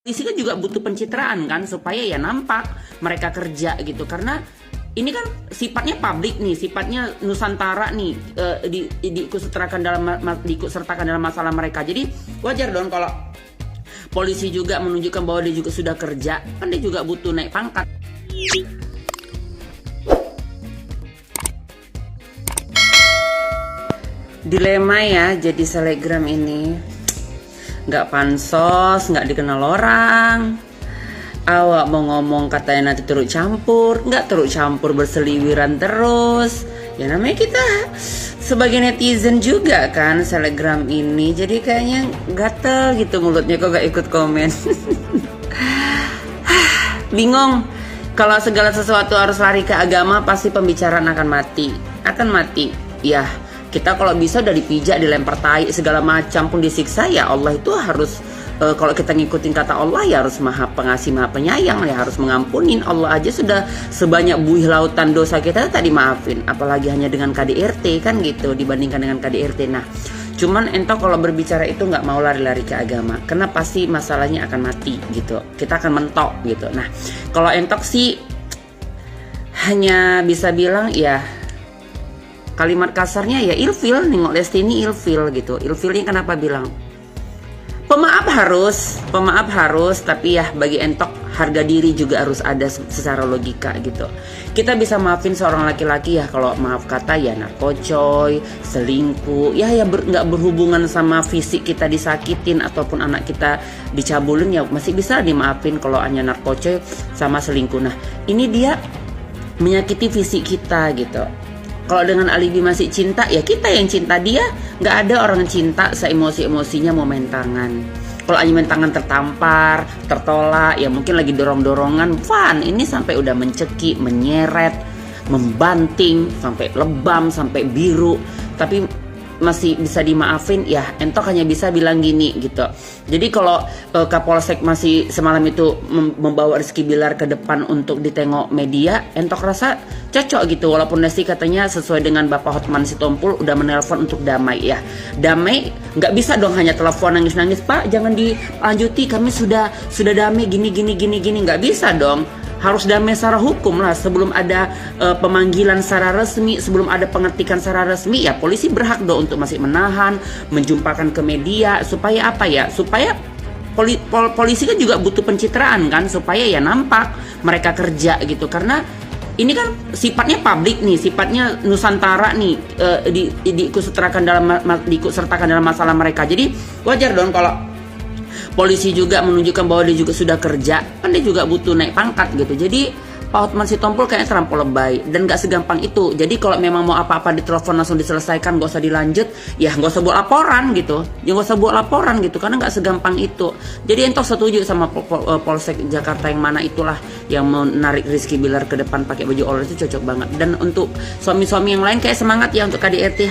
Polisi kan juga butuh pencitraan kan supaya ya nampak mereka kerja gitu, karena ini kan sifatnya publik nih, sifatnya Nusantara nih, diikutsertakan dalam masalah mereka. Jadi wajar dong kalau polisi juga menunjukkan bahwa dia juga sudah kerja, kan dia juga butuh naik pangkat. Dilema ya jadi selebgram ini. Nggak pansos, nggak dikenal orang. Awak mau ngomong katanya nanti turut campur, nggak turut campur, berseliweran terus. Ya namanya kita sebagai netizen juga kan selebgram ini, jadi kayaknya gatel gitu mulutnya kok gak ikut komen. Bingung. Kalau segala sesuatu harus lari ke agama, pasti pembicaraan akan mati. Ya, kita kalau bisa udah dipijak, dilempar tai segala macam pun disiksa, ya Allah itu harus kalau kita ngikutin kata Allah ya harus maha pengasih maha penyayang, ya harus mengampunin. Allah aja sudah sebanyak buih lautan dosa kita tak dimaafin, apalagi hanya dengan KDRT kan gitu, dibandingkan dengan KDRT. Nah cuman entok kalau berbicara itu nggak mau lari-lari ke agama, karena pasti masalahnya akan mati gitu, kita akan mentok gitu. Nah kalau entok sih hanya bisa bilang ya kalimat kasarnya ya ilfil, nengok Lesti ini ilfil gitu. Ilfilnya kenapa bilang? Pemaaf harus, tapi ya bagi entok harga diri juga harus ada secara logika gitu. Kita bisa maafin seorang laki-laki ya kalau maaf kata ya narkocoy, selingkuh, ya nggak berhubungan sama fisik kita disakitin ataupun anak kita dicabulin, ya masih bisa dimaafin kalau hanya narkocoy sama selingkuh. Nah ini dia menyakiti fisik kita gitu. Kalau dengan alibi masih cinta, ya kita yang cinta dia. Nggak ada orang cinta seemosi-emosinya mau main tangan. Kalau hanya main tangan tertampar, tertolak, ya mungkin lagi dorong-dorongan fun. Ini sampai udah mencekik, menyeret, membanting, sampai lebam, sampai biru, tapi masih bisa dimaafin, ya entok hanya bisa bilang gini gitu. Jadi kalau Kapolsek masih semalam itu membawa Rizky Bilar ke depan untuk ditengok media, entok rasa cocok gitu. Walaupun Lesti katanya sesuai dengan Bapak Hotman Sitompul udah menelpon untuk damai, ya damai nggak bisa dong hanya telepon nangis-nangis, Pak jangan dilanjuti, kami sudah damai gini, nggak bisa dong. Harus damai secara hukum lah, sebelum ada pemanggilan secara resmi, sebelum ada pengetikan secara resmi, ya polisi berhak dong untuk masih menahan, menjumpakan ke media, supaya apa ya, supaya polisi kan juga butuh pencitraan kan, supaya ya nampak mereka kerja gitu, karena ini kan sifatnya publik nih, sifatnya Nusantara nih, diikutsertakan dalam masalah mereka. Jadi wajar dong kalau polisi juga menunjukkan bahwa dia juga sudah kerja, kan dia juga butuh naik pangkat gitu. Jadi Pak Hotman Sitompul kayaknya terlampau lebay dan gak segampang itu. Jadi kalau memang mau apa-apa ditelepon langsung diselesaikan, gak usah dilanjut, ya gak usah buat laporan gitu. Ya gak usah buat laporan gitu, karena gak segampang itu. Jadi entok setuju sama Polsek Jakarta yang mana itulah yang menarik Rizky Bilar ke depan pakai baju orange, itu cocok banget. Dan untuk suami-suami yang lain kayak semangat ya untuk KDRT.